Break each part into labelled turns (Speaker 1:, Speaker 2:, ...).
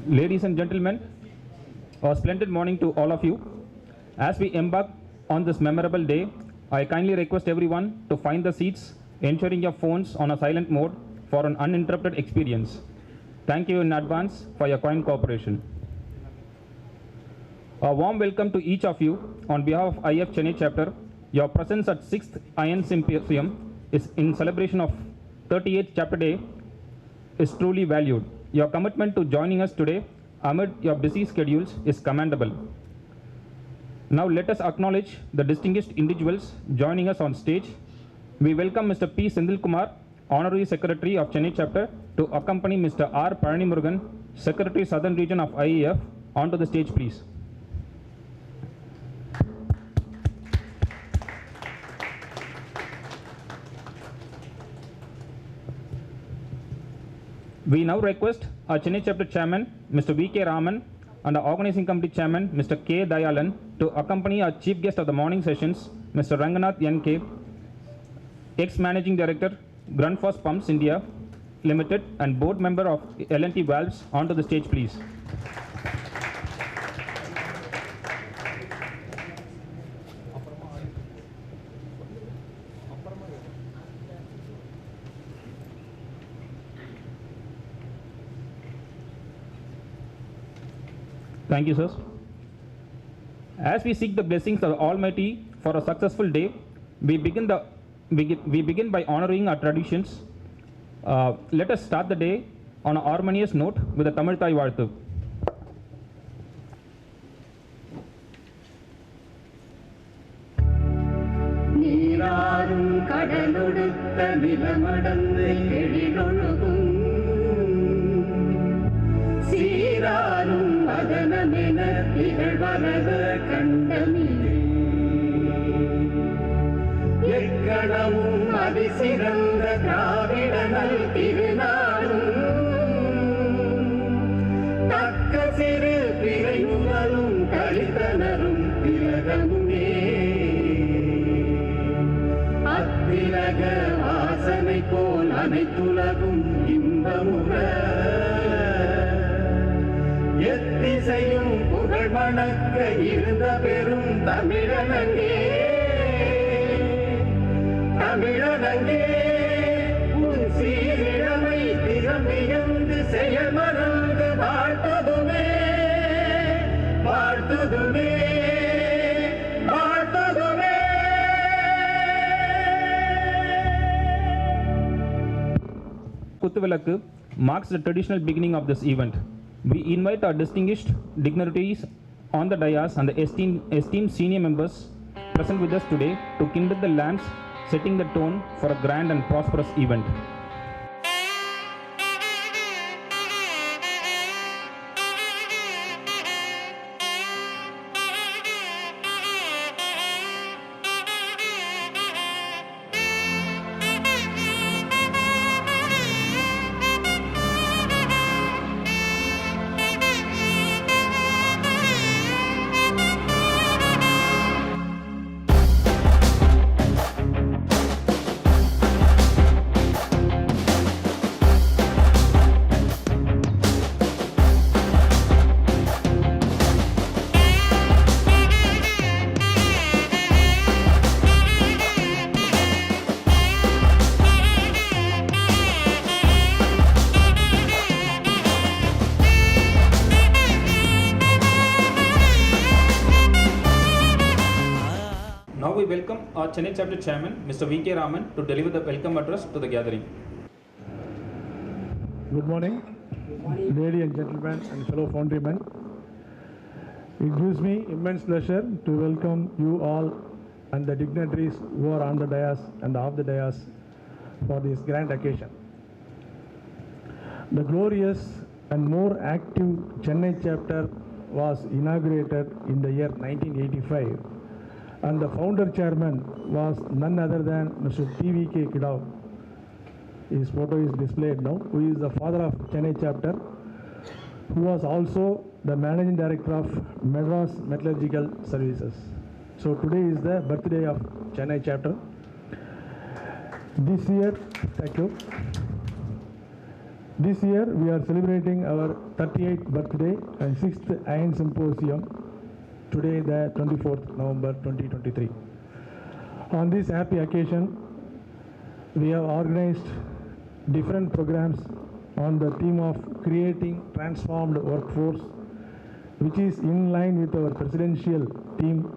Speaker 1: Ladies and gentlemen, a splendid morning to all of you. As we embark on this memorable day, I kindly request everyone to find the seats, ensuring your phones on a silent mode for an uninterrupted experience. Thank you in advance for your kind cooperation. A warm welcome to each of you on behalf of IIF Chennai chapter. Your presence at 6th IN Symposium is in celebration of 38th chapter day is truly valued. Your commitment to joining us today amid your busy schedules is commendable. Now let us acknowledge the distinguished individuals joining us on stage. We welcome Mr. P. Sendil Kumar, Honorary Secretary of Chennai Chapter, to accompany Mr. R. Palanimurugan, Secretary Southern Region of IIF, onto the stage, please. We now request our Chennai Chapter Chairman, Mr. V.K. Raman, and our Organizing Committee Chairman, Mr. K. Dayalan, to accompany our Chief Guest of the morning sessions, Mr. Ranganath N.K, ex-Managing Director, Grundfos Pumps India Limited, and Board Member of L&T Valves, onto the stage, please. Thank you, sirs. As we seek the blessings of the Almighty for a successful day, we begin by honoring our traditions. Let us start the day on a harmonious note with the Tamil Thai Vaalthu.
Speaker 2: நீராறும் கடலொடுத்த நிலமடந்து எழிலொழுகும் சீராரும் வதனமென திகழ்வரத கண்டமிலே எக்கணமும் அதிசிறந்த திராவிடனல் திருநாளும் தக்க சிறு பிறை முதலும் கலிதனரும் திலகமுமே அத்திலக வாசனை போல் அனைத்துலகும் இன்பமுற எத்திசையும் புகழ் மணக்க இருந்த பெரும் தமிழனங்கே தமிழனங்கே உன் சீரிழமை திறமியந்து செயல்மறந்து வாழ்த்ததுமே வாழ்த்ததுமே வாழ்த்ததுமே.
Speaker 1: Kuthuvilakku marks the traditional beginning of this event. We invite our distinguished dignitaries on the dais and the esteemed senior members present with us today to kindle the lamps, setting the tone for a grand and prosperous event. Now we welcome our Chennai Chapter Chairman, Mr. V.K. Raman, to deliver the welcome address to the gathering.
Speaker 3: Good morning, ladies and gentlemen and fellow Foundrymen. It gives me immense pleasure to welcome you all and the dignitaries who are on the dais and off the dais for this grand occasion. The glorious and more active Chennai chapter was inaugurated in the year 1985, and the founder chairman was none other than Mr. T.V.K. Kidao. His photo is displayed now, who is the father of Chennai chapter, who was also the managing director of Madras Metallurgical Services. So today is the birthday of Chennai chapter. This year, thank you. This year we are celebrating our 38th birthday and 6th Iron Symposium today, the 24th November 2023. On this happy occasion, we have organized different programs on the theme of creating transformed workforce, which is in line with our presidential theme,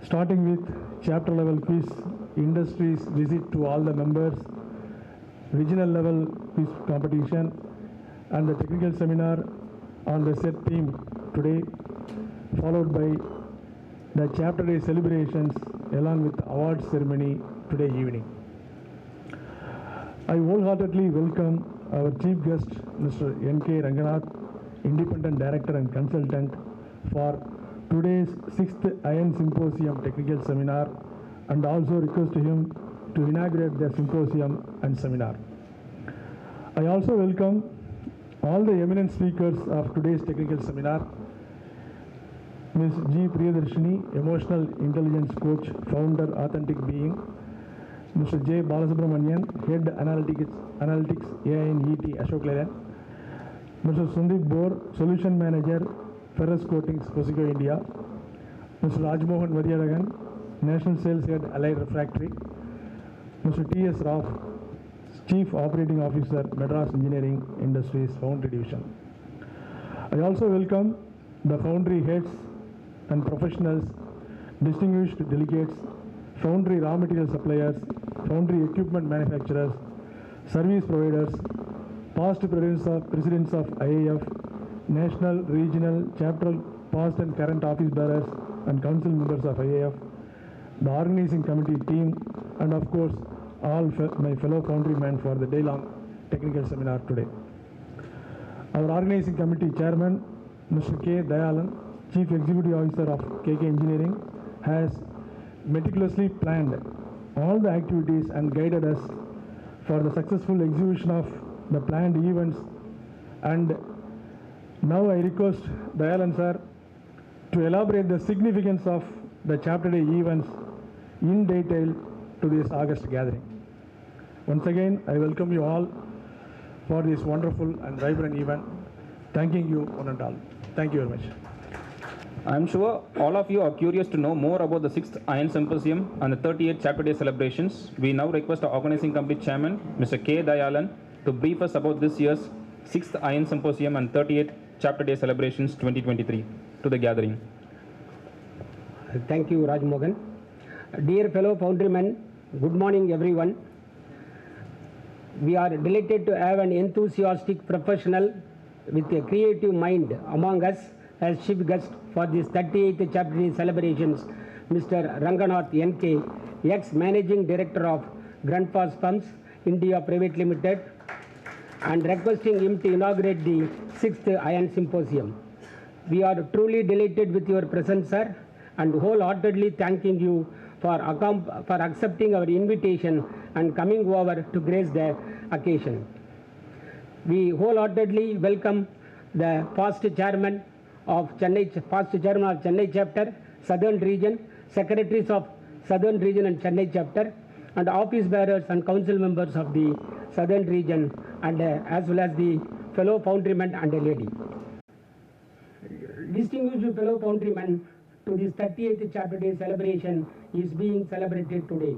Speaker 3: starting with chapter level quiz, industries visit to all the members, regional level quiz competition, and the technical seminar on the set theme today, followed by the chapter day celebrations along with awards ceremony today evening. I wholeheartedly welcome our chief guest, Mr. N.K Ranganath, Independent Director and Consultant, for today's 6th Iron Symposium Technical Seminar, and also request him to inaugurate the symposium and seminar. I also welcome all the eminent speakers of today's technical seminar. Ms. G. Priyadarshini, Emotional Intelligence Coach, Founder, Authentic Being. Mr. J. Balasubramanian, Head Analytics AINET, Ashok Leyland. Mr. Sundip Bor, Solution Manager, Ferrous Coatings, Cosico, India. Mr. Rajmohan Vadiyadagan, National Sales Head, Allied Refractory. Mr. T.S. Raf, Chief Operating Officer, Madras Engineering Industries, Foundry Division. I also welcome the Foundry heads and professionals, distinguished delegates, Foundry raw material suppliers, Foundry equipment manufacturers, service providers, past presidents of IIF, national, regional, chapter, past and current office bearers and council members of IIF, the organizing committee team, and of course, all my fellow Foundrymen for the day-long technical seminar today. Our organizing committee chairman, Mr. K. Dayalan, Chief Executive Officer of KK Engineering, has meticulously planned all the activities and guided us for the successful execution of the planned events. And now I request Dayalan sir to elaborate the significance of the chapter day events in detail to this August gathering. Once again, I welcome you all for this wonderful and vibrant event. Thanking you one and all. Thank you very much.
Speaker 1: I am sure all of you are curious to know more about the 6th Iron Symposium and the 38th Chapter Day celebrations. We now request our organizing committee chairman, Mr. K. Dayalan, to brief us about this year's 6th Iron Symposium and 38th Chapter Day celebrations 2023 to the gathering.
Speaker 4: Thank you, Rajmohan. Dear fellow Foundrymen, good morning everyone. We are delighted to have an enthusiastic professional with a creative mind among us as chief guest for this 38th Chapter Day celebrations, Mr. Ranganath N.K, ex-Managing Director of Grundfos Pumps India Private Limited, and requesting him to inaugurate the 6th Iron Symposium. We are truly delighted with your presence, sir, and wholeheartedly thanking you for accepting our invitation and coming over to grace the occasion. We wholeheartedly welcome the past chairman of Chennai chapter, Southern Region, secretaries of Southern Region and Chennai chapter, and office bearers and council members of the Southern Region, and as well as the fellow Foundrymen and a lady. Distinguished fellow Foundrymen, to this 38th Chapter Day celebration is being celebrated today.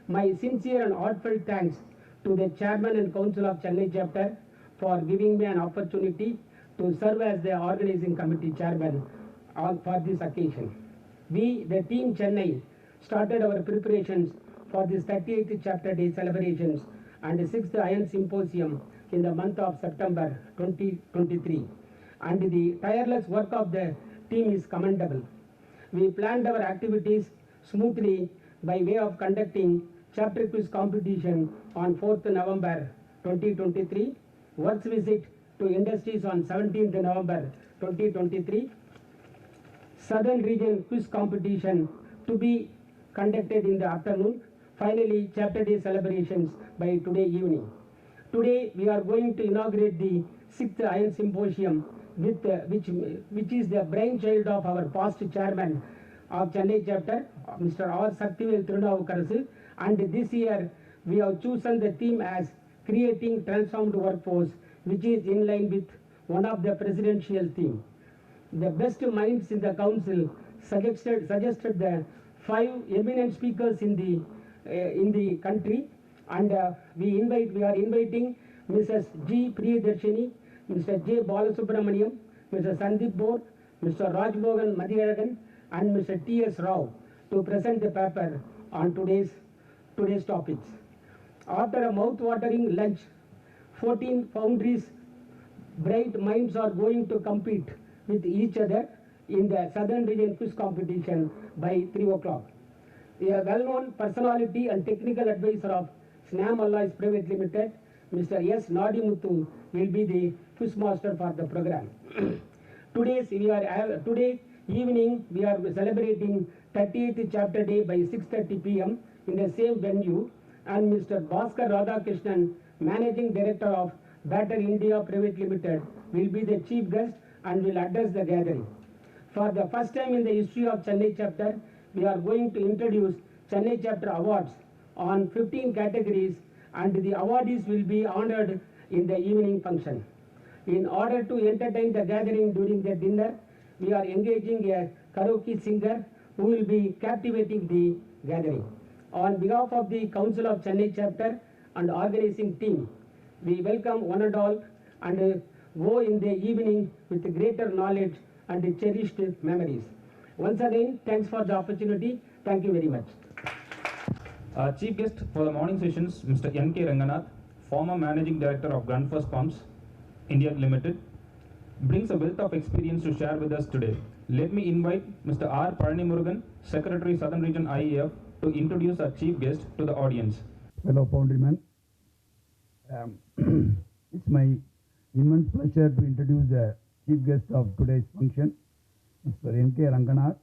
Speaker 4: My sincere and heartfelt thanks to the Chairman and Council of Chennai Chapter for giving me an opportunity to serve as the Organizing Committee Chairman for this occasion. We, the Team Chennai, started our preparations for this 38th Chapter Day celebrations and the 6th Iron Symposium in the month of September 2023. And the tireless work of the team is commendable. We planned our activities smoothly by way of conducting chapter quiz competition on 4th November 2023, works visit to industries on 17th November 2023, Southern Region quiz competition to be conducted in the afternoon, finally chapter day celebrations by today evening. Today we are going to inaugurate the 6th Iron Symposium, with which is the brainchild of our past chairman of Chennai chapter, Mr. R. Saktivel Tirunavukarasu, and this year we have chosen the theme as creating transformed workforce, which is in line with one of the presidential themes. The best minds in the council suggested the 5 eminent speakers in the country, and we are inviting Mrs. G. Priyadarshini, Mr. J. Balasubramaniam, Mr. Sandeep Bor, Mr. Rajmohan Madhiragan, and Mr. T.S. Rao to present the paper on today's topics. After a mouth-watering lunch, 14 foundries bright minds are going to compete with each other in the Southern Region Quiz Competition by 3 o'clock. A well-known personality and technical advisor of Snam Alloys Private Limited, Mr. S. Nadimuthu, will be the quiz master for the program. Today evening we are celebrating 38th chapter day by 6:30 p.m. in the same venue, and Mr. Bhaskar Radhakrishnan, Managing Director of Batter India Private Limited, will be the chief guest and will address the gathering. For the first time in the history of Chennai chapter, we are going to introduce Chennai chapter awards on 15 categories, and the awardees will be honored in the evening function. In order to entertain the gathering during the dinner, we are engaging a karaoke singer who will be captivating the gathering. On behalf of the Council of Chennai chapter and organizing team, we welcome one and all and go in the evening with greater knowledge and cherished memories. Once again, thanks for the opportunity. Thank you very much.
Speaker 1: Chief guest for the morning sessions, Mr. N.K Ranganath, former Managing Director of Grand First Pumps India Limited, brings a wealth of experience to share with us today. Let me invite Mr. R. Palanimurugan, Secretary Southern Region IIF, to introduce our chief guest to the audience.
Speaker 5: Fellow Foundrymen, it's my immense pleasure to introduce the chief guest of today's function, Mr. N.K Ranganath,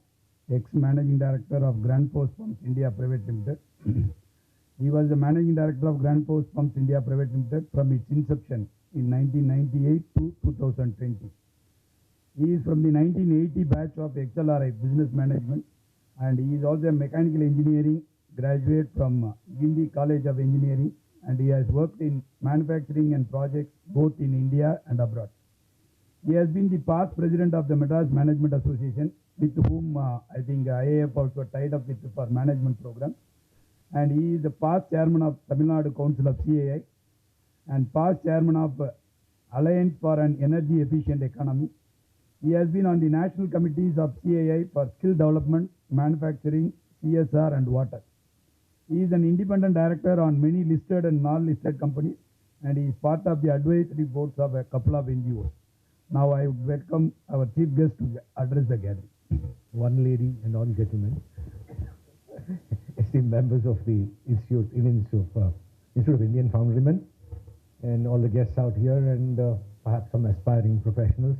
Speaker 5: ex-Managing Director of Grand Force Pumps India Private Limited. He was the Managing Director of Grand Force Pumps India Private Limited from its inception in 1998 to 2020. He is from the 1980 batch of XLRI Business Management, and he is also a mechanical engineering graduate from Guindy College of Engineering, and he has worked in manufacturing and projects both in India and abroad. He has been the past president of the Madras Management Association, with whom I think IIF also tied up with for management program, and he is the past chairman of Tamil Nadu Council of CAI and past chairman of Alliance for an Energy Efficient Economy. He has been on the national committees of CAI for skill development, manufacturing, CSR and water. He is an independent director on many listed and non-listed companies, and he is part of the advisory boards of a couple of NGOs. Now I would welcome our chief guest to address the gathering.
Speaker 6: One lady and all gentlemen, esteemed members of the Institute of Indian Foundrymen, and all the guests out here, and perhaps some aspiring professionals.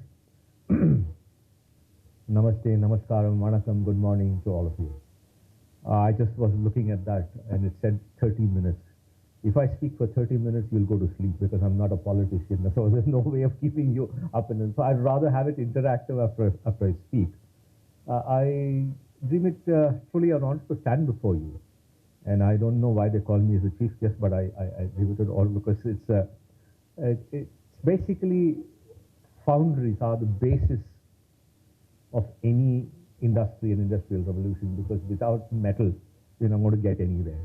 Speaker 6: Namaste, namaskaram, vanakkam, good morning to all of you. I just was looking at that and it said 30 minutes. If I speak for 30 minutes, you'll go to sleep because I'm not a politician. So there's no way of keeping you up. So I'd rather have it interactive after I speak. I deem it truly an honor to stand before you. And I don't know why they call me as a chief guest, but I leave it all because it's basically foundries are the basis of any industry and industrial revolution, because without metal, you're not going to get anywhere.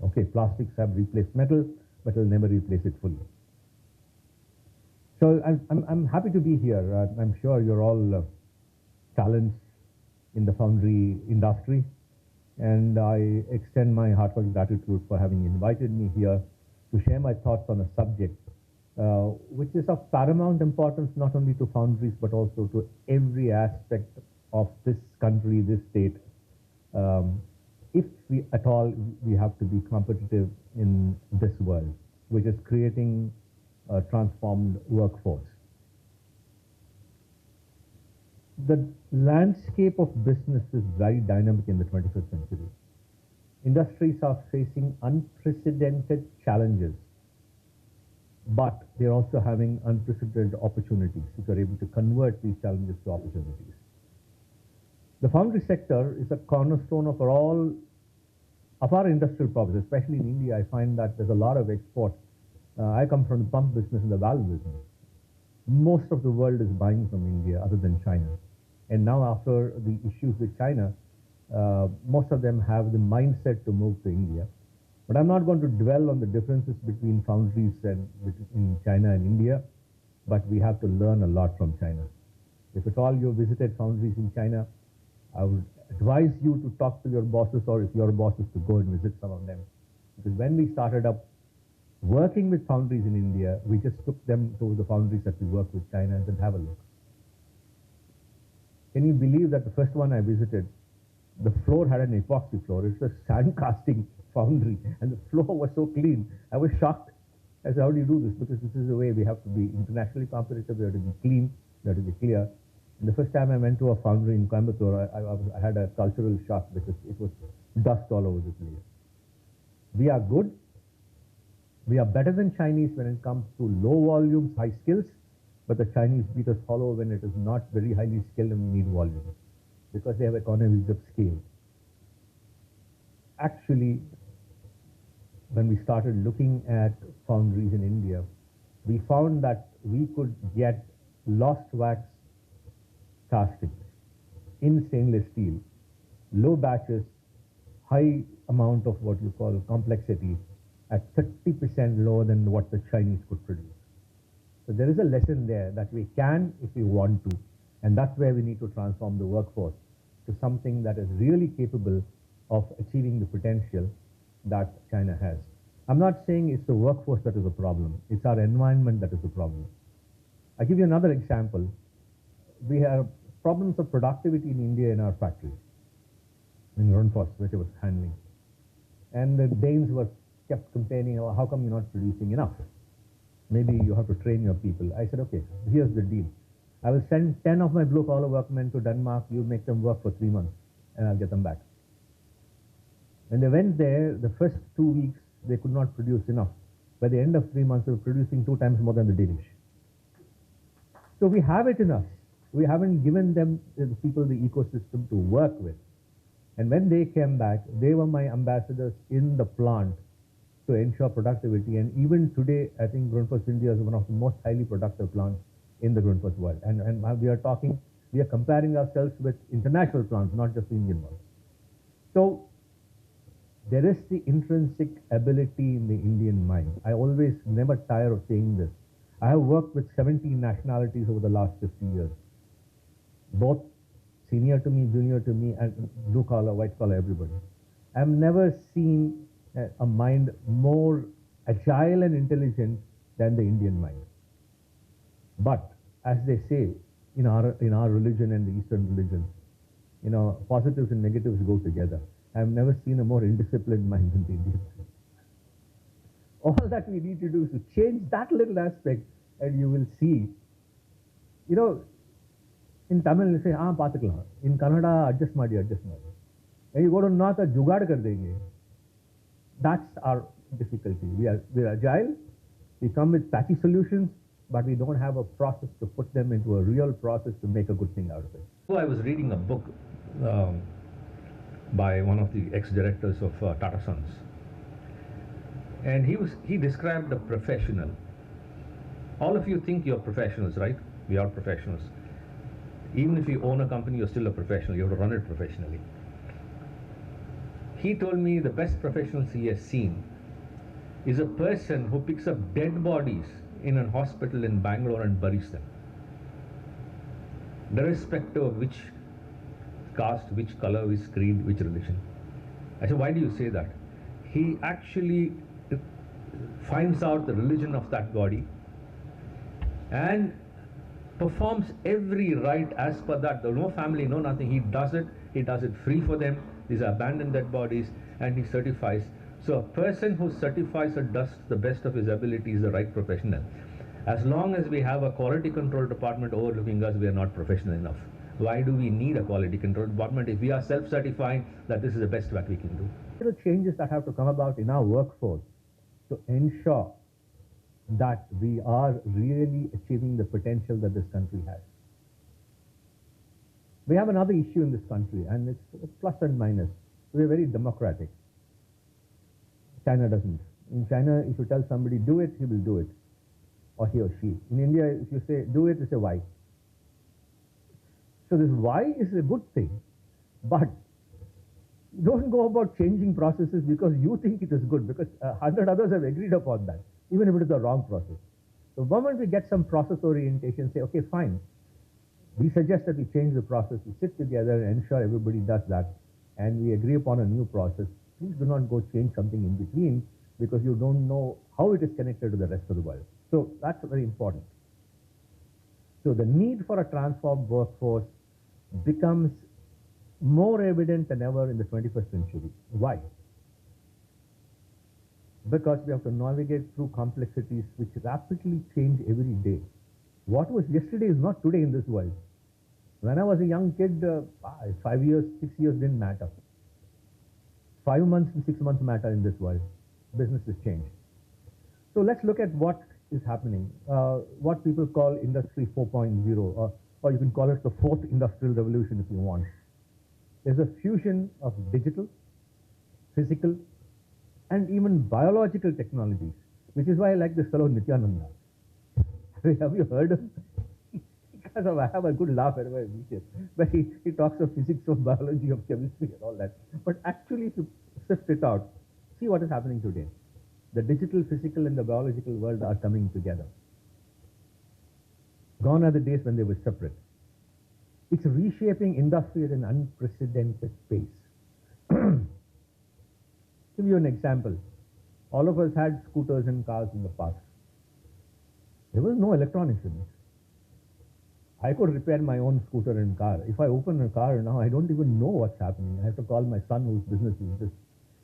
Speaker 6: Okay, plastics have replaced metal, but will never replace it fully. So I'm happy to be here. I'm sure you're all talents in the foundry industry, and I extend my heartfelt gratitude for having invited me here to share my thoughts on a subject which is of paramount importance not only to foundries but also to every aspect of this country, this state. If we at all we have to be competitive in this world, which is creating a transformed workforce. The landscape of business is very dynamic in the 21st century. Industries are facing unprecedented challenges, but they're also having unprecedented opportunities if they're able to convert these challenges to opportunities. The foundry sector is a cornerstone of all of our industrial progress, especially in India. I find that there's a lot of export. I come from the pump business and the valve business. most of the world is buying from India other than China. And now after the issues with China, most of them have the mindset to move to India. But I'm not going to dwell on the differences between foundries and in China and India, but we have to learn a lot from China. If at all you visited foundries in China, I would advise you to talk to your bosses, or if your bosses, to go and visit some of them. Because when we started up working with foundries in India, we just took them to the foundries that we work with China and said, have a look. Can you believe that the first one I visited, the floor had an epoxy floor. It's a sand casting foundry, and the floor was so clean. I was shocked. I said, how do you do this? Because this is the way we have to be internationally competitive. We have to be clean. We have to be clear. And the first time I went to a foundry in Coimbatore, I had a cultural shock because it was dust all over the place. We are good. We are better than Chinese when it comes to low volumes, high skills, but the Chinese beat us hollow when it is not very highly skilled and we need volume, because they have economies of scale. Actually, when we started looking at foundries in India, we found that we could get lost wax castings in stainless steel, low batches, high amount of what you call complexity, at 30% lower than what the Chinese could produce. So there is a lesson there that we can if we want to, and that's where we need to transform the workforce to something that is really capable of achieving the potential that China has. I'm not saying it's the workforce that is a problem, it's our environment that is the problem. I'll give you another example. We have problems of productivity in India in our factories, in Runfors, which I was handling. And the Danes were kept complaining, oh, how come you're not producing enough? Maybe you have to train your people. I said, okay, here's the deal. I will send 10 of my blue-collar workmen to Denmark, you make them work for 3 months, and I'll get them back. When they went there, the first 2 weeks, they could not produce enough. By the end of 3 months, they were producing 2 times more than the Danish. So we have it in us. We haven't given them, the people, the ecosystem to work with. And when they came back, they were my ambassadors in the plant to ensure productivity. And even today, I think Grundfos India is one of the most highly productive plants in the Grundfos world. And we are comparing ourselves with international plants, not just the Indian ones. So there is the intrinsic ability in the Indian mind. I always never tire of saying this. I have worked with 17 nationalities over the last 50 years, both senior to me, junior to me, and blue collar, white collar, everybody. I've never seen a mind more agile and intelligent than the Indian mind. But as they say in our religion and the Eastern religion, you know, positives and negatives go together. I've never seen a more indisciplined mind than the Indian. All that we need to do is to change that little aspect, and you will see. You know, in Tamil they say, paathukalam. In Kannada, adjust maadi. And you go to North, jugaad kar denge. That's our difficulty. We are agile. We come with patchy solutions, but we don't have a process to put them into a real process to make a good thing out of it.
Speaker 7: So I was reading a book by one of the ex-directors of Tata Sons, and he described a professional. All of you think you're professionals, right? We are professionals. Even if you own a company, you're still a professional. You have to run it professionally. He told me the best professionals he has seen is a person who picks up dead bodies in a hospital in Bangalore and buries them, irrespective of which caste, which color, which creed, which religion. I said, why do you say that? He actually finds out the religion of that body and performs every rite as per that. There's no family, no nothing. He does it free for them. These are abandoned dead bodies, and he certifies. So a person who certifies or does the best of his ability is the right professional. As long as we have a quality control department overlooking us, we are not professional enough. Why do we need a quality control department if we are self-certifying that this is the best that we can do?
Speaker 6: There are changes that have to come about in our workforce to ensure that we are really achieving the potential that this country has. We have another issue in this country, and it's plus and minus. We are very democratic. China doesn't. In China, if you tell somebody do it, he will do it. or he or she. In India, if you say do it, you say why. So this why is a good thing, but don't go about changing processes because you think it is good, because 100 others have agreed upon that, even if it is the wrong process. The moment we get some process orientation, say, okay, fine, we suggest that we change the process, we sit together and ensure everybody does that, and we agree upon a new process. Please do not go change something in between because you don't know how it is connected to the rest of the world. So that's very important. So the need for a transformed workforce becomes more evident than ever in the 21st century. Why? Because we have to navigate through complexities which rapidly change every day. What was yesterday is not today in this world. When I was a young kid, 5 years, 6 years didn't matter. 5 months and 6 months matter in this world. Business has changed. So let's look at what is happening. What people call Industry 4.0, or you can call it the fourth industrial revolution if you want. There's a fusion of digital, physical, and even biological technologies, which is why I like this fellow Nityananda. Have you heard him? Because I have a good laugh whenever I meet him. But he talks of physics, of biology, of chemistry and all that. But actually, if you sift it out, see what is happening today. The digital, physical and the biological world are coming together. Gone are the days when they were separate. It's reshaping industry at an unprecedented pace. Give you an example. All of us had scooters and cars in the past. There was no electronics in it. I could repair my own scooter and car. If I open a car now, I don't even know what's happening. I have to call my son whose business is this,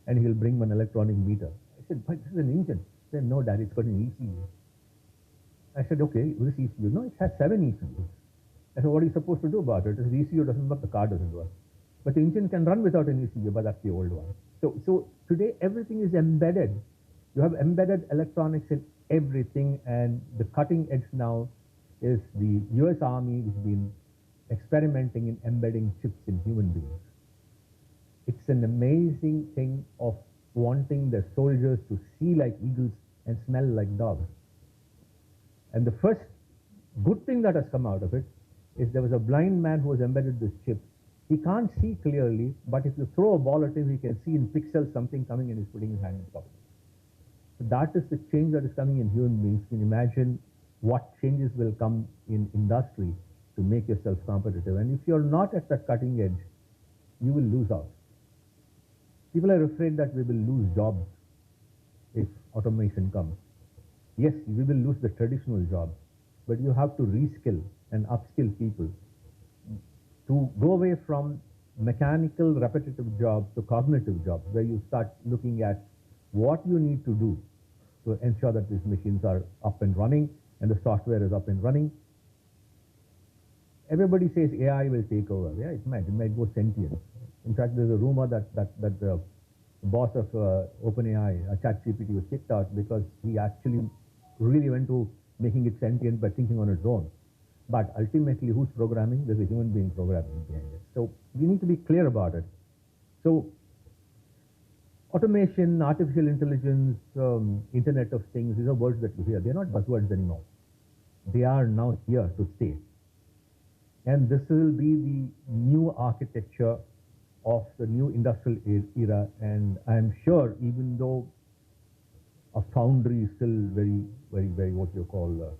Speaker 6: and he'll bring me an electronic meter. I said, but this is an engine. He said, no, Dad, it's got an ECU. I said, okay, this ECU. No, it has 7 ECUs. I said, what are you supposed to do about it? If the ECU doesn't work, the car doesn't work. But the engine can run without an ECU, but that's the old one. So today, everything is embedded. You have embedded electronics in everything, and the cutting edge now is the US Army has been experimenting in embedding chips in human beings. It's an amazing thing of wanting the soldiers to see like eagles and smell like dogs. And the first good thing that has come out of it is there was a blind man who has embedded this chip. He can't see clearly, but if you throw a ball at him, he can see in pixels something coming and he's putting his hand in pocket. So that is the change that is coming in human beings. You can imagine what changes will come in industry to make yourself competitive. And if you're not at the cutting edge, you will lose out. People are afraid that we will lose jobs if automation comes. Yes, we will lose the traditional jobs, but you have to reskill and upskill people to go away from mechanical, repetitive jobs to cognitive jobs, where you start looking at what you need to do to ensure that these machines are up and running and the software is up and running. Everybody says AI will take over. Yeah, it might go sentient. In fact, there's a rumor that the boss of OpenAI, ChatGPT, was kicked out because he actually really went to making it sentient by thinking on its own. But ultimately, who's programming? There's a human being programming behind it. So we need to be clear about it. So automation, artificial intelligence, Internet of Things, these are words that you hear. They're not buzzwords anymore. They are now here to stay. And this will be the new architecture of the new industrial era. And I'm sure, even though a foundry is still very, what you call,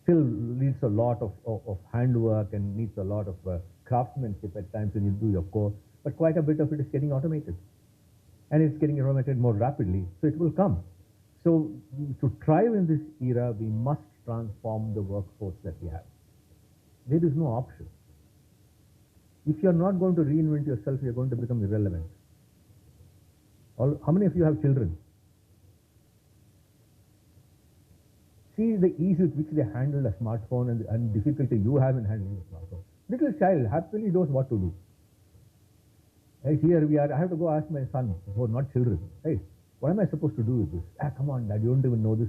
Speaker 6: still needs a lot of handwork and needs a lot of craftsmanship at times when you do your core, but quite a bit of it is getting automated. And it's getting automated more rapidly, so it will come. So to thrive in this era, we must transform the workforce that we have. There is no option. If you're not going to reinvent yourself, you're going to become irrelevant. How many of you have children? See the ease with which they handle a smartphone and difficulty you have in handling a smartphone. Little child happily knows what to do. Right, here we are. I have to go ask my son, who are not children, right? What am I supposed to do with this? Come on, Dad, you don't even know this.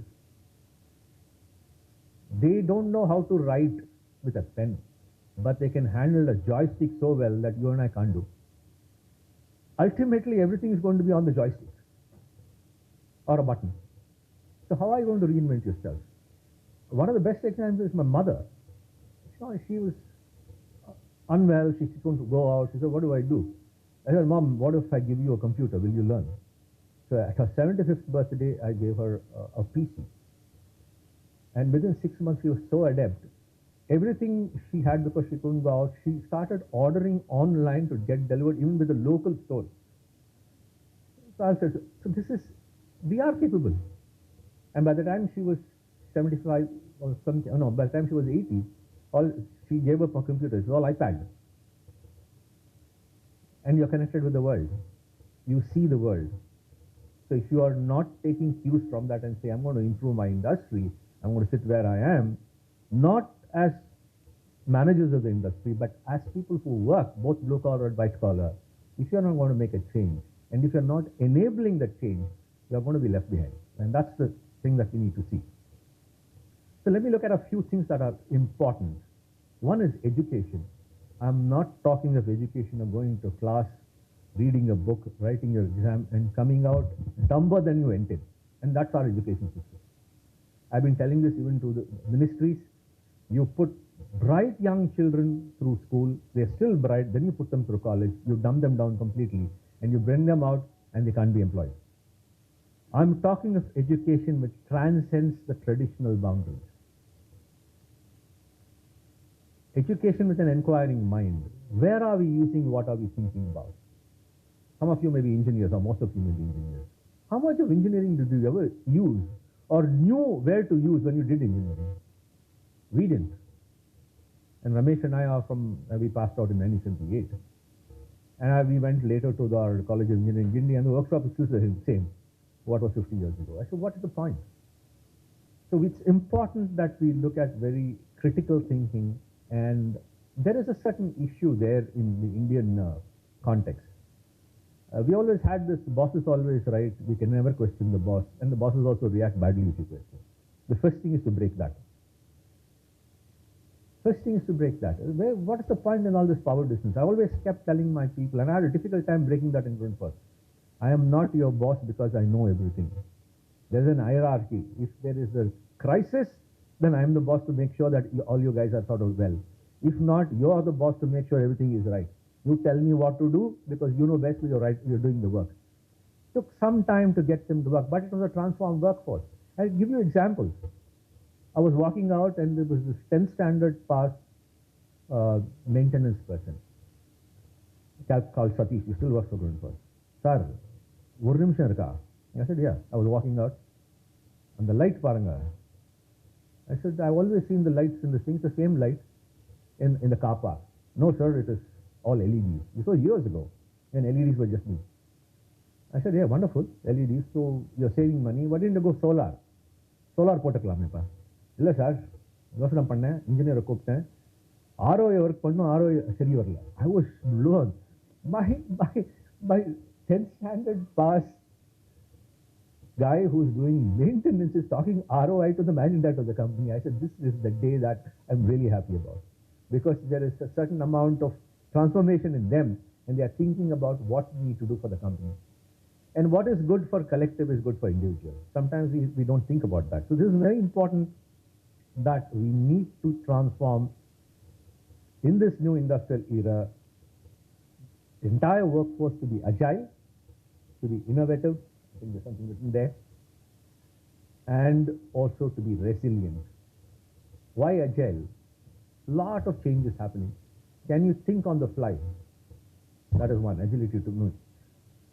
Speaker 6: They don't know how to write with a pen, but they can handle a joystick so well that you and I can't do. Ultimately, everything is going to be on the joystick or a button. So how are you going to reinvent yourself? One of the best examples is my mother. She was unwell, she's going to go out. She said, what do I do? I said, Mom, what if I give you a computer? Will you learn? So at her 75th birthday, I gave her a PC. And within 6 months, she was so adept. Everything she had, because she couldn't go out, she started ordering online to get delivered, even with the local stores. So I said, so this is, we are capable. And by the time she was 75 or something, no, by the time she was 80, she gave up her computer. It's all iPad. And you're connected with the world. You see the world. So if you are not taking cues from that and say, I'm going to improve my industry, I'm going to sit where I am, not as managers of the industry, but as people who work, both blue collar and white collar, if you're not going to make a change, and if you're not enabling that change, you're going to be left behind. And that's the thing that we need to see. So let me look at a few things that are important. One is education. I'm not talking of education of going to class, reading a book, writing your exam, and coming out dumber than you entered. And that's our education system. I've been telling this even to the ministries. You put bright young children through school, they're still bright, then you put them through college, you dumb them down completely, and you bring them out and they can't be employed. I'm talking of education which transcends the traditional boundaries. Education with an inquiring mind. Where are we using, what are we thinking about? Some of you may be engineers, or most of you may be engineers. How much of engineering did you ever use or knew where to use when you did engineering? We didn't. And Ramesh and I are we passed out in 1978. And we went later to our College of Engineering, Gindi, and the workshop is still the same, what was 50 years ago. I said, what is the point? So it's important that we look at very critical thinking, and there is a certain issue there in the Indian context. We always had this, boss is always right, we can never question the boss, and the bosses also react badly if you question. The first thing is to break that. First thing is to break that. What is the point in all this power distance? I always kept telling my people, and I had a difficult time breaking that in front first. I am not your boss because I know everything. There's an hierarchy. If there is a crisis, then I am the boss to make sure that all you guys are thought of well. If not, you are the boss to make sure everything is right. You tell me what to do because you know best you're right, you're doing the work. Took some time to get them to work, but it was a transformed workforce. I'll give you examples. I was walking out and there was this 10th standard pass maintenance person called Satish. He still works for Grundfos. Sir, oru nimisham irka? I said, yeah. I was walking out and the light paranga. I said, I've always seen the lights in the thing, the same light in the car park. No, sir, it is all LEDs. This was years ago when LEDs were just new. I said, yeah, wonderful, LEDs, so you're saving money. Why didn't you go solar? Solar போட்டுக்கலாமேப்பா. இல்லை sir, யோசனை பண்ணேன், இன்ஜினியரை கூப்பிட்டேன், ROA work பண்ணோம், ROA சரி வரல. I was blown. My 10th standard pass guy who's doing maintenance is talking ROI to the managing director of the company. I said, this is the day that I'm really happy about, because there is a certain amount of transformation in them, and they are thinking about what we need to do for the company. And what is good for collective is good for individual. Sometimes we don't think about that. So this is very important, that we need to transform in this new industrial era, the entire workforce to be agile, to be innovative, I think there's something written there, and also to be resilient. Why agile? Lot of changes happening. Can you think on the fly? That is one, agility to move.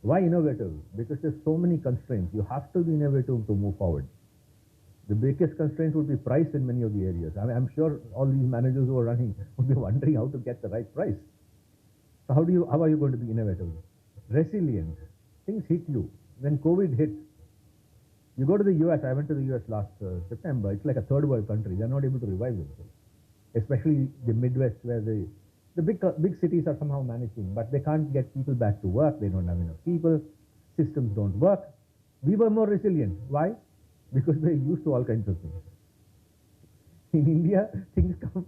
Speaker 6: Why innovative? Because there's so many constraints. You have to be innovative to move forward. The biggest constraint would be price in many of the areas. I'm sure all these managers who are running would be wondering how to get the right price. So how are you going to be innovative? Resilient. Things hit you. When COVID hit, you go to the US. I went to the US last September. It's like a third world country. They're not able to revive themselves. Especially the Midwest, where the big cities are somehow managing, but they can't get people back to work. They don't have enough people. Systems don't work. We were more resilient. Why? Because we're used to all kinds of things. In India, things come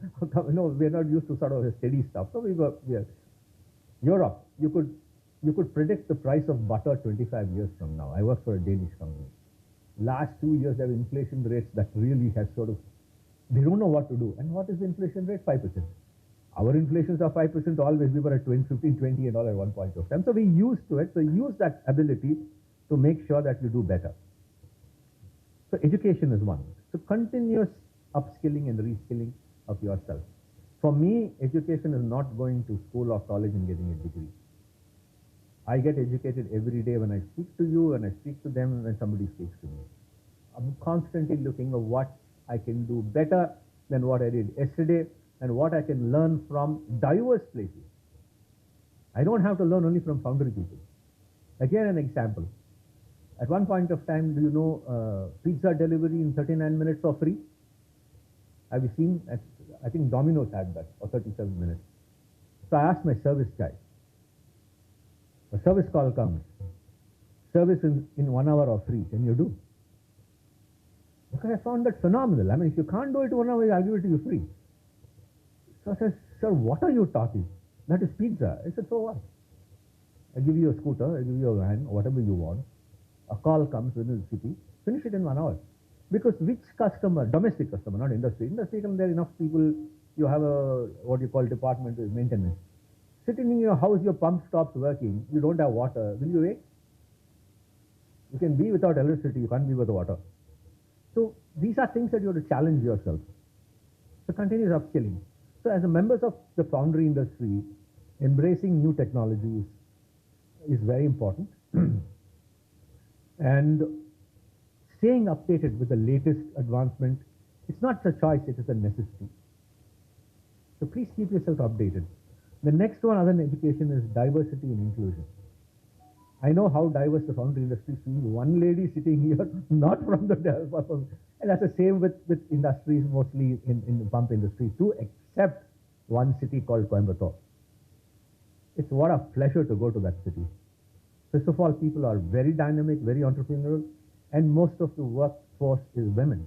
Speaker 6: no, we're not used to sort of a steady stuff. So we are. Europe, you could predict the price of butter 25 years from now. I work for a Danish company. Last 2 years, there are inflation rates that really has sort of, they don't know what to do. And what is the inflation rate? 5%. Our inflations are 5% always. We were at 20, 15, 20 and all at one point of time. So we used to it. So use that ability to make sure that you do better. So education is one. So continuous upskilling and reskilling of yourself. For me, education is not going to school or college and getting a degree. I get educated every day when I speak to you, and I speak to them when somebody speaks to me. I'm constantly looking at what I can do better than what I did yesterday and what I can learn from diverse places. I don't have to learn only from Foundry people. Again, an example. At one point of time, do you know pizza delivery in 39 minutes for free? Have you seen? I think Domino's had that, or 37 minutes. So I asked my service guy. A service call comes. Service in 1 hour or free. Can you do? Because I found that phenomenal. I mean, if you can't do it 1 hour, I'll give it to you free. So I said, sir, what are you talking? That is pizza. I said, so what? I give you a scooter, I give you a van, whatever you want. A call comes within the city, finish it in 1 hour. Because which customer, domestic customer, not industry. Industry, there are enough people, you have a, what you call department is maintenance. Sitting in your house, your pump stops working, you don't have water, will you wait? You can be without electricity, you can't be without water. So these are things that you have to challenge yourself. So continuous upskilling. So as a members of the foundry industry, embracing new technologies is very important. And staying updated with the latest advancement, it's not a choice, it is a necessity. So please keep yourself updated. The next one, other than education, is diversity and inclusion. I know how diverse the foundry industry is. One lady sitting here, not from the and that's the same with industries, mostly in the pump industry too, except one city called Coimbatore. It's what a pleasure to go to that city. First of all, people are very dynamic, very entrepreneurial, and most of the workforce is women.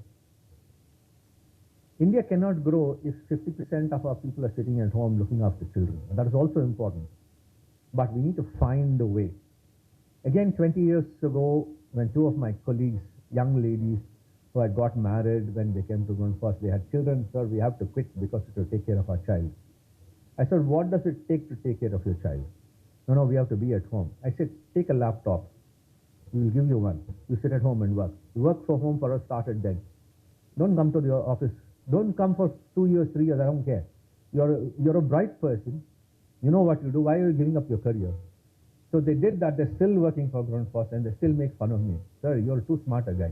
Speaker 6: India cannot grow if 50% of our people are sitting at home looking after children. And that is also important. But we need to find a way. Again, 20 years ago, when two of my colleagues, young ladies who had got married, when they came to Grundfos, they had children, sir, we have to quit because it will take care of our child. I said, what does it take to take care of your child? No, we have to be at home. I said, take a laptop. We will give you one. You sit at home and work. Work from home for us started then. Don't come to the office. Don't come for 2 years, 3 years, I don't care. You're a bright person. You know what you do. Why are you giving up your career? So they did that. They're still working for Grundfos and they still make fun of me. Sir, you're too smart a guy.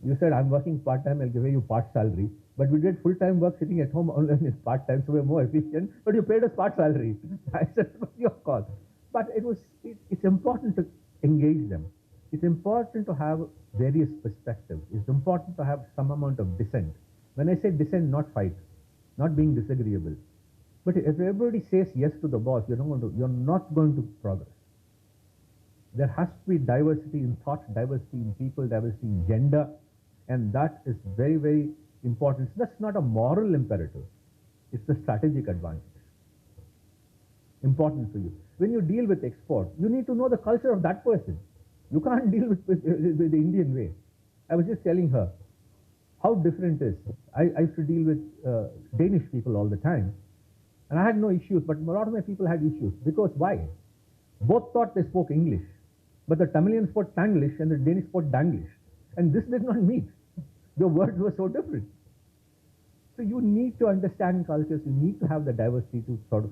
Speaker 6: You said, I'm working part-time, I'll give you part salary. But we did full-time work sitting at home only as part-time, so we're more efficient. But you paid us part salary. I said, what's your call? But it's important to engage them. It's important to have various perspectives. It's important to have some amount of dissent. When I say dissent, not fight, not being disagreeable. But if everybody says yes to the boss, you're not going to progress. There has to be diversity in thought, diversity in people, diversity in gender, and that is very, very important. That's not a moral imperative. It's a strategic advantage. Important for you. When you deal with export, you need to know the culture of that person. You can't deal with the Indian way. I was just telling her how different it is. I used to deal with Danish people all the time, and I had no issues, but a lot of my people had issues. Because why? Both thought they spoke English, but the Tamilians spoke Tanglish and the Danish spoke Danglish. And this did not meet. The words were so different. So you need to understand cultures, you need to have the diversity to sort of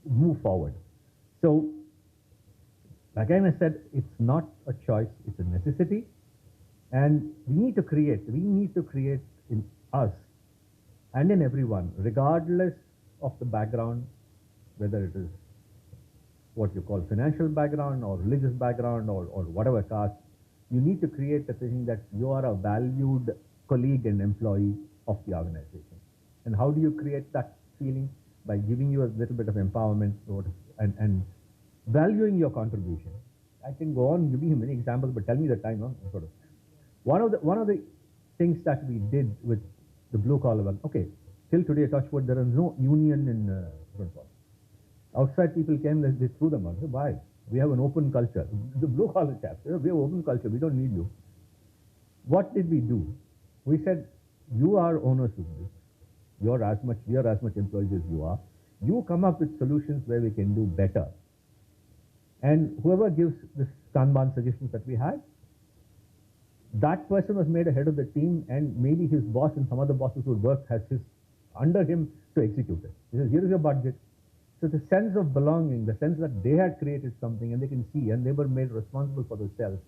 Speaker 6: move forward. So, again I said, it's not a choice, it's a necessity. And we need to create in us and in everyone, regardless of the background, whether it is what you call financial background or religious background or whatever caste, you need to create the thing that you are a valued colleague and employee of the organization. And how do you create that feeling? By giving you a little bit of empowerment and valuing your contribution. I can go on giving you many examples, but tell me the time. No? Sort of. One of the things that we did with the blue collar work, okay, till today, touch wood, there is no union in Grundfos. Outside people came, they threw them out. Why? We have an open culture. The blue collar chaps, we have open culture, we don't need you. What did we do? We said, you are owners of this. We are as much employees as you are. You come up with solutions where we can do better. And whoever gives this Kanban suggestions that we had, that person was made a head of the team, and maybe his boss and some other bosses would work as his under him to execute it. He says, here is your budget. So the sense of belonging, the sense that they had created something and they can see and they were made responsible for themselves,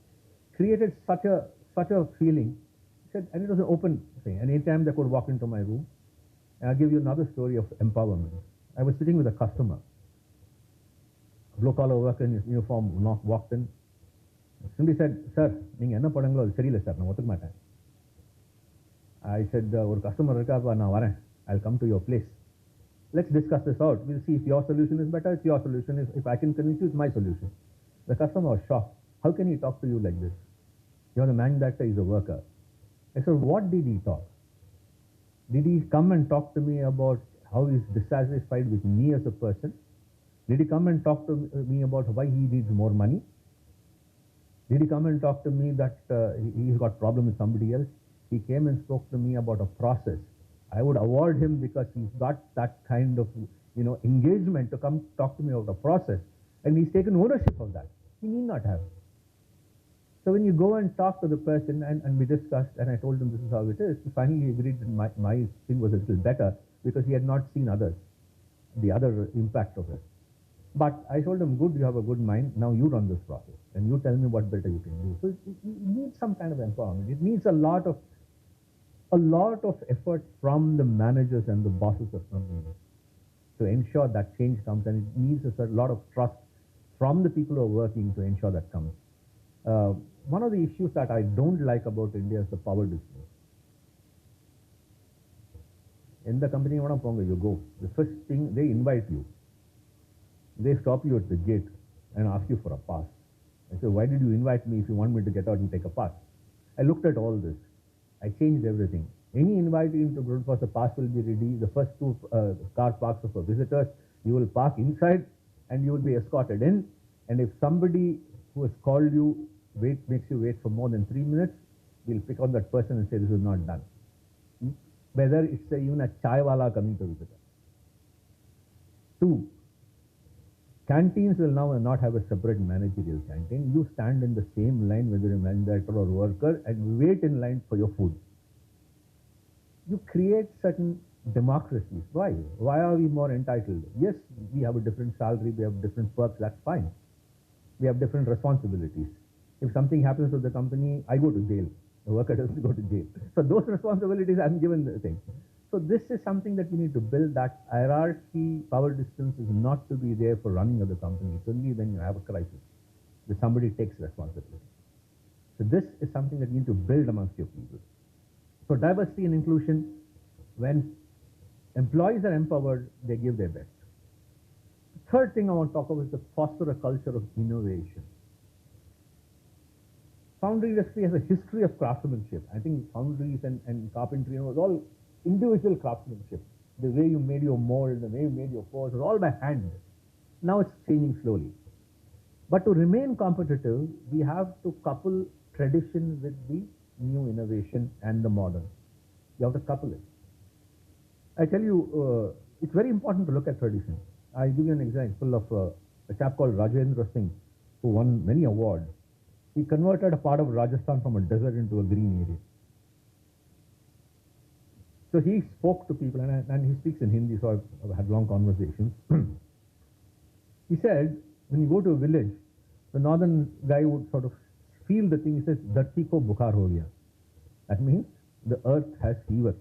Speaker 6: created such a feeling. Said, and it was an open thing. And anytime they could walk into my room, and I'll give you another story of empowerment. I was sitting with a customer. A blue-collar worker in his uniform walked in. Somebody said, sir, நீங்க என்ன படங்களோ அது சரியில்லை sir, நான் ஒத்துக்க மாட்டேன். I said, ஒரு customer இருக்காப்பா, நான் வரேன். I'll come to your place. Let's discuss this out. We'll see if your solution is better, it's your solution. If I can convince you, it's my solution. The customer was shocked. How can he talk to you like this? You're the managing director, he's a worker. I said, what did he talk? Did he come and talk to me about how he's dissatisfied with me as a person? Did he come and talk to me about why he needs more money? Did he come and talk to me that he's got problem with somebody else? He came and spoke to me about a process. I would award him because he's got that kind of, engagement to come talk to me about a process, and he's taken ownership of that. He need not have. So when you go and talk to the person, and we discussed, and I told him this is how it is, he finally agreed that my thing was a little better because he had not seen others, the other impact of it. But I told him, good, you have a good mind, now you run this process, and you tell me what better you can do. So it needs some kind of empowerment. It needs a lot of effort from the managers and the bosses of companies to ensure that change comes, and it needs a lot of trust from the people who are working to ensure that comes. One of the issues that I don't like about India is the power distance. In the company, you go. The first thing, they invite you. They stop you at the gate and ask you for a pass. I said, why did you invite me if you want me to get out and take a pass? I looked at all this. I changed everything. Any invite into Group for the pass will be ready. The first two car parks for visitors, you will park inside and you will be escorted in. And if somebody who has called you makes you wait for more than 3 minutes, we'll pick on that person and say this is not done. Whether it's even a chai wala coming to visit us. 2, canteens will now not have a separate managerial canteen. You stand in the same line, whether you're a manager director or worker, and wait in line for your food. You create certain democracies. Why? Why are we more entitled? Yes, we have a different salary, we have different perks, that's fine. We have different responsibilities. If something happens to the company, I go to jail. The worker doesn't go to jail. So those responsibilities, I'm given the thing. So this is something that we need to build, that hierarchy, power distance is not to be there for running of the company. It's only when you have a crisis that somebody takes responsibility. So this is something that you need to build amongst your people. So diversity and inclusion, when employees are empowered, they give their best. The third thing I want to talk about is to foster a culture of innovation. Foundry industry has a history of craftsmanship. I think foundries and carpentry was all individual craftsmanship. The way you made your mold, the way you made your forge, was all by hand. Now it's changing slowly. But to remain competitive, we have to couple tradition with the new innovation and the modern. You have to couple it. I tell you, it's very important to look at tradition. I'll give you an example of a chap called Rajendra Singh, who won many awards. He converted a part of Rajasthan from a desert into a green area. So he spoke to people, and he speaks in Hindi, so I've had long conversations. He said, when you go to a village, the northern guy would sort of feel the thing. He says, "Dharti ko bukhar ho gaya." That means the earth has fever.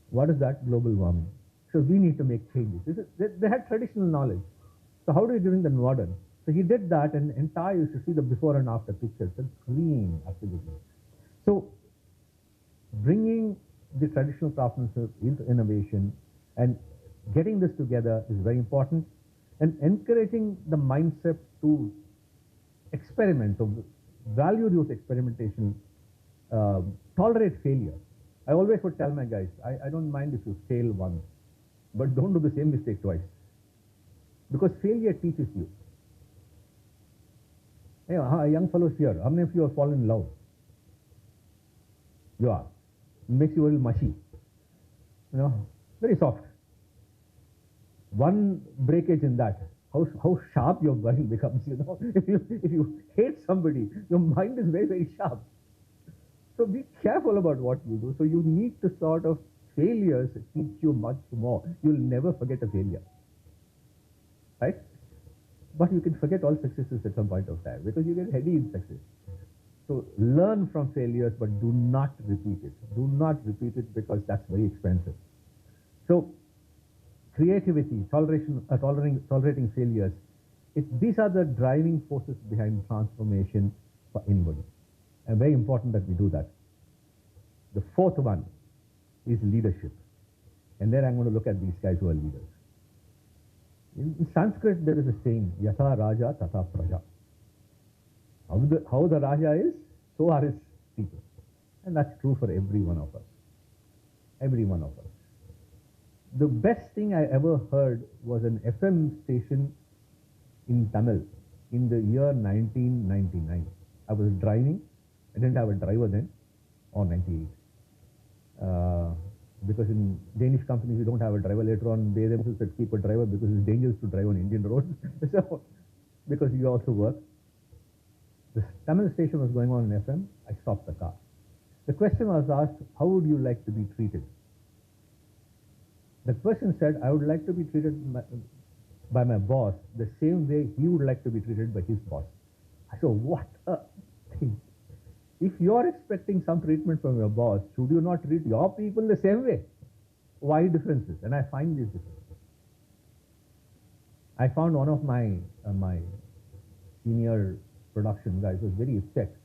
Speaker 6: What is that? Global warming. So we need to make changes. They had traditional knowledge. So how do you bring the modern? So he did that, and entire, you should see the before and after pictures. It's green, absolutely. So bringing the traditional craftsmanship into innovation and getting this together is very important, and encouraging the mindset to experiment, to value use experimentation, tolerate failure. I always would tell my guys, I don't mind if you fail once, but don't do the same mistake twice, because failure teaches you. Hey, young fellows here, how many of you have fallen in love? You are. It makes you a little mushy. Very soft. One breakage in that, how sharp your mind becomes, If you hate somebody, your mind is very, very sharp. So be careful about what you do. So you need to sort of, failures teach you much more. You'll never forget a failure. Right? But you can forget all successes at some point of time because you get heady in success. So learn from failures, but do not repeat it. Do not repeat it because that's very expensive. So creativity, tolerating failures, these are the driving forces behind transformation for anybody. And very important that we do that. The fourth one is leadership. And there I'm going to look at these guys who are leaders. In Sanskrit, there is a saying, Yatha Raja Tatha Praja. How the Raja is, so are his people. And that's true for every one of us. Every one of us. The best thing I ever heard was an FM station in Tamil in the year 1999. I was driving. I didn't have a driver then, or 98. Because in Danish companies, we don't have a driver. Later on, they themselves said keep a driver because it's dangerous to drive on Indian roads. So, because you also work. The Tamil station was going on in FM. I stopped the car. The question was asked, how would you like to be treated? The person said, I would like to be treated by my boss the same way he would like to be treated by his boss. I said, what a thing. If you are expecting some treatment from your boss, should you not treat your people the same way? Why differences? And I find these differences. I found one of my senior production guys was very upset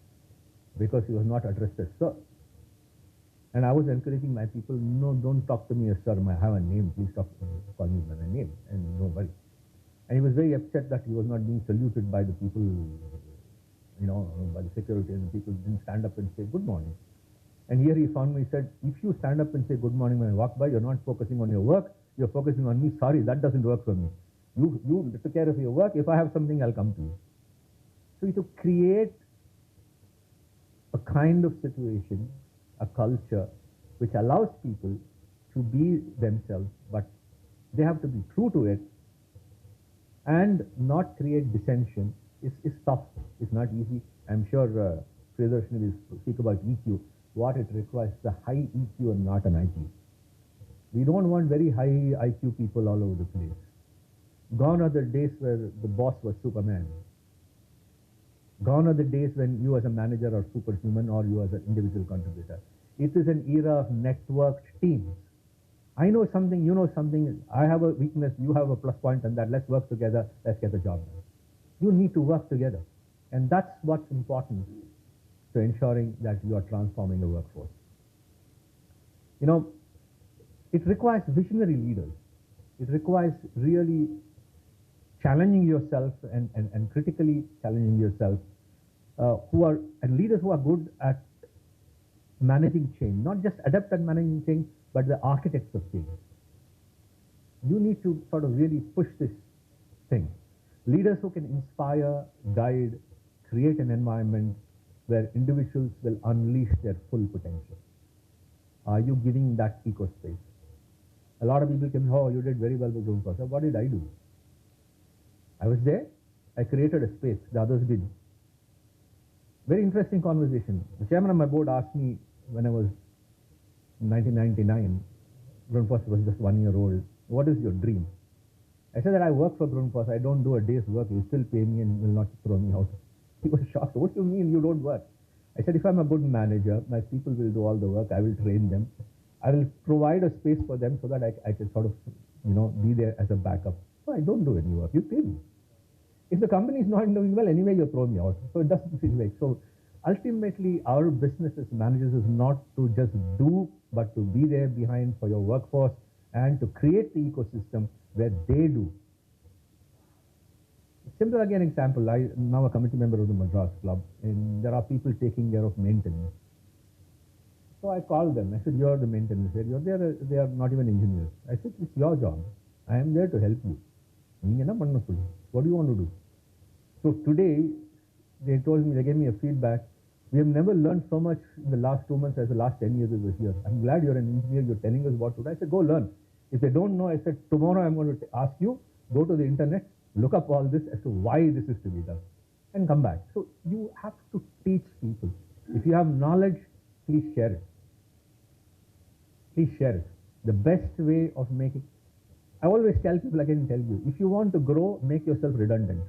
Speaker 6: because he was not addressed as sir. And I was encouraging my people, no, don't talk to me as sir. I have a name. Please call me by my name and nobody. And he was very upset that he was not being saluted by the people, by the security, and the people didn't stand up and say good morning. And here he found me, he said, if you stand up and say good morning when I walk by, you're not focusing on your work, you're focusing on me. Sorry, that doesn't work for me. You take care of your work. If I have something, I'll come to you. So to create a kind of situation, a culture, which allows people to be themselves, but they have to be true to it and not create dissension is tough. It's not easy. I'm sure Priyadarshini will speak about EQ. What it requires is a high EQ and not an IQ. We don't want very high IQ people all over the place. Gone are the days where the boss was Superman. Gone are the days when you as a manager are superhuman or you as an individual contributor. It is an era of networked teams. I know something, you know something, I have a weakness, you have a plus point, and that let's work together, let's get the job done. You need to work together. And that's what's important to ensuring that you are transforming the workforce. It requires visionary leaders. It requires really challenging yourself and critically challenging yourself, leaders who are good at managing change, not just adept at managing change, but the architects of change. You need to sort of really push this thing. Leaders who can inspire, guide, create an environment where individuals will unleash their full potential. Are you giving that eco-space? A lot of people can, oh, you did very well with Groomcast. What did I do? I was there. I created a space. The others did. Very interesting conversation. The chairman of my board asked me when I was in 1999, Groomcast was just 1 year old, what is your dream? I said that I work for Groomcast. I don't do a day's work. You still pay me and will not throw me out. He was shocked. What do you mean you don't work? I said, if I'm a good manager, my people will do all the work. I will train them. I will provide a space for them so that I can sort of, be there as a backup. So I don't do any work. You pay me. If the company is not doing well, anyway, you're throwing me out. So it doesn't feel like. So ultimately, our business as managers is not to just do, but to be there behind for your workforce and to create the ecosystem where they do. Simple again example, I'm now a committee member of the Madras Club, and there are people taking care of maintenance. So I called them. I said, you're the maintenance head. They are not even engineers. I said, it's your job. I am there to help you. What do you want to do? So today, they told me, they gave me a feedback. We have never learned so much in the last 2 months as the last 10 years we were here. I'm glad you're an engineer, you're telling us what to do. I said, go learn. If they don't know, I said, tomorrow I'm going to ask you, go to the internet, look up all this as to why this is to be done, and come back. So you have to teach people. If you have knowledge, please share it. Please share it. The best way of making, I always tell people, again tell you, if you want to grow, make yourself redundant.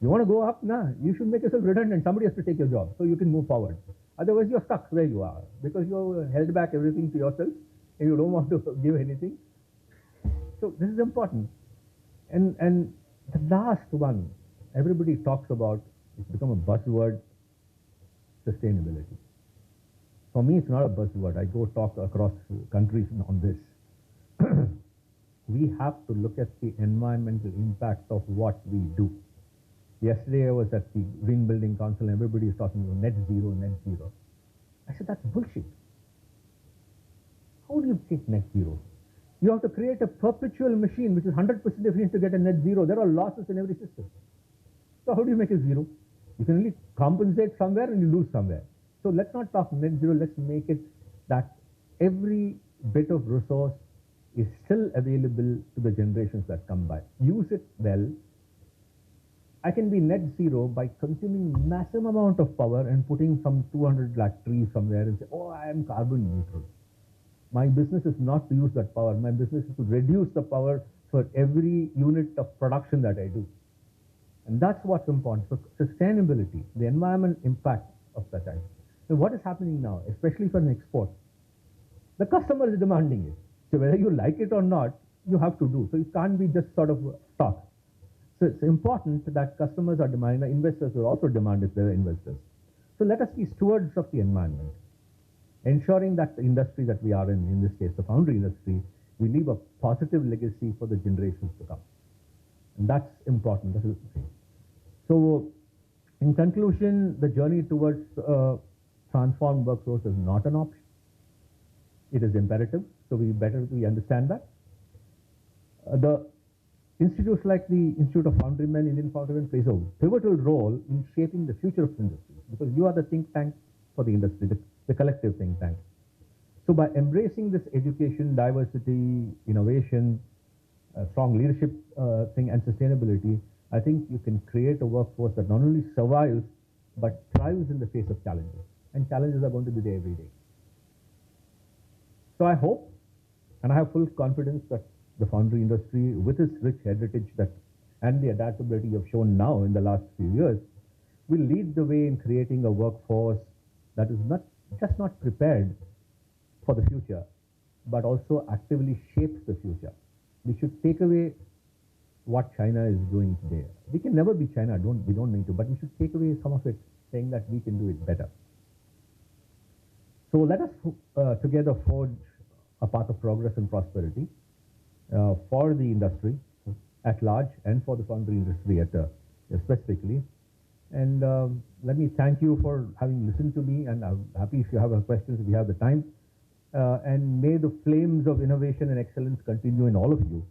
Speaker 6: You want to go up? Nah, you should make yourself redundant. Somebody has to take your job so you can move forward. Otherwise, you're stuck where you are because you held back everything to yourself and you don't want to give anything. So this is important. And the last one, everybody talks about, it's become a buzzword, sustainability. For me, it's not a buzzword. I go talk across countries on this. We have to look at the environmental impact of what we do. Yesterday, I was at the Green Building Council and everybody is talking about net zero, net zero. I said, that's bullshit. How do you take net zero? You have to create a perpetual machine which is 100% efficient to get a net zero. There are losses in every system. So how do you make it zero? You can only compensate somewhere and you lose somewhere. So let's not talk net zero, let's make it that every bit of resource is still available to the generations that come by. Use it well. I can be net zero by consuming massive amount of power and putting some 200 lakh trees somewhere and say, oh, I am carbon neutral. My business is not to use that power. My business is to reduce the power for every unit of production that I do. And that's what's important. So sustainability, the environment impact of that item. So what is happening now, especially for an export? The customer is demanding it. So whether you like it or not, you have to do. So it can't be just sort of talk. So it's important that customers are demanding, the investors will also demand if they're investors. So let us be stewards of the environment, ensuring that the industry that we are in this case, the foundry industry, we leave a positive legacy for the generations to come. And that's important. That is the thing. So in conclusion, the journey towards transformed workforce is not an option. It is imperative. So we understand that. The institutes like the Institute of Foundrymen, Indian Foundrymen plays a pivotal role in shaping the future of industry because you are the think tank for the industry, the collective think tank. So by embracing this education, diversity, innovation, strong leadership thing and sustainability, I think you can create a workforce that not only survives but thrives in the face of challenges. And challenges are going to be there every day. So I hope and I have full confidence that the foundry industry, with its rich heritage and the adaptability you have shown now in the last few years, will lead the way in creating a workforce that is not prepared for the future, but also actively shapes the future. We should take away what China is doing today. We can never be China, we don't need to, but we should take away some of it, saying that we can do it better. So let us together forge a path of progress and prosperity for the industry at large and for the foundry industry specifically. And let me thank you for having listened to me, and I'm happy if you have questions, if you have the time. And may the flames of innovation and excellence continue in all of you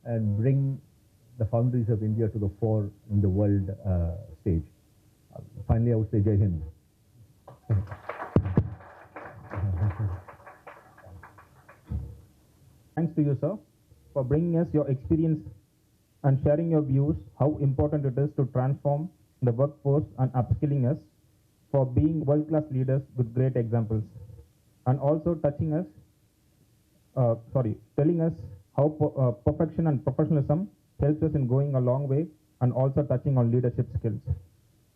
Speaker 6: and bring the foundries of India to the fore in the world stage. Finally, I would say Jai Hind.
Speaker 1: Thanks to you, sir, for bringing us your experience and sharing your views, how important it is to transform the workforce and upskilling us, for being world-class leaders with great examples, and also telling us how perfection and professionalism helps us in going a long way, and also touching on leadership skills.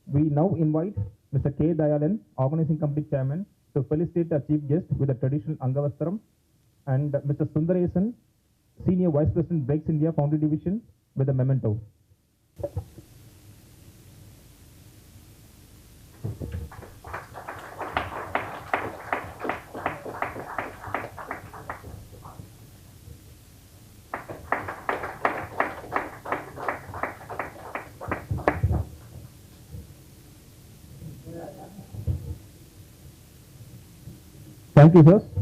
Speaker 1: We now invite Mr. K. Dayalan, Organizing Committee Chairman, to felicitate our chief guest with a traditional Angavastram, and Mr. Sundaresan, Senior Vice President, Brakes India Foundry Division, with a memento.
Speaker 6: Thank you, sir.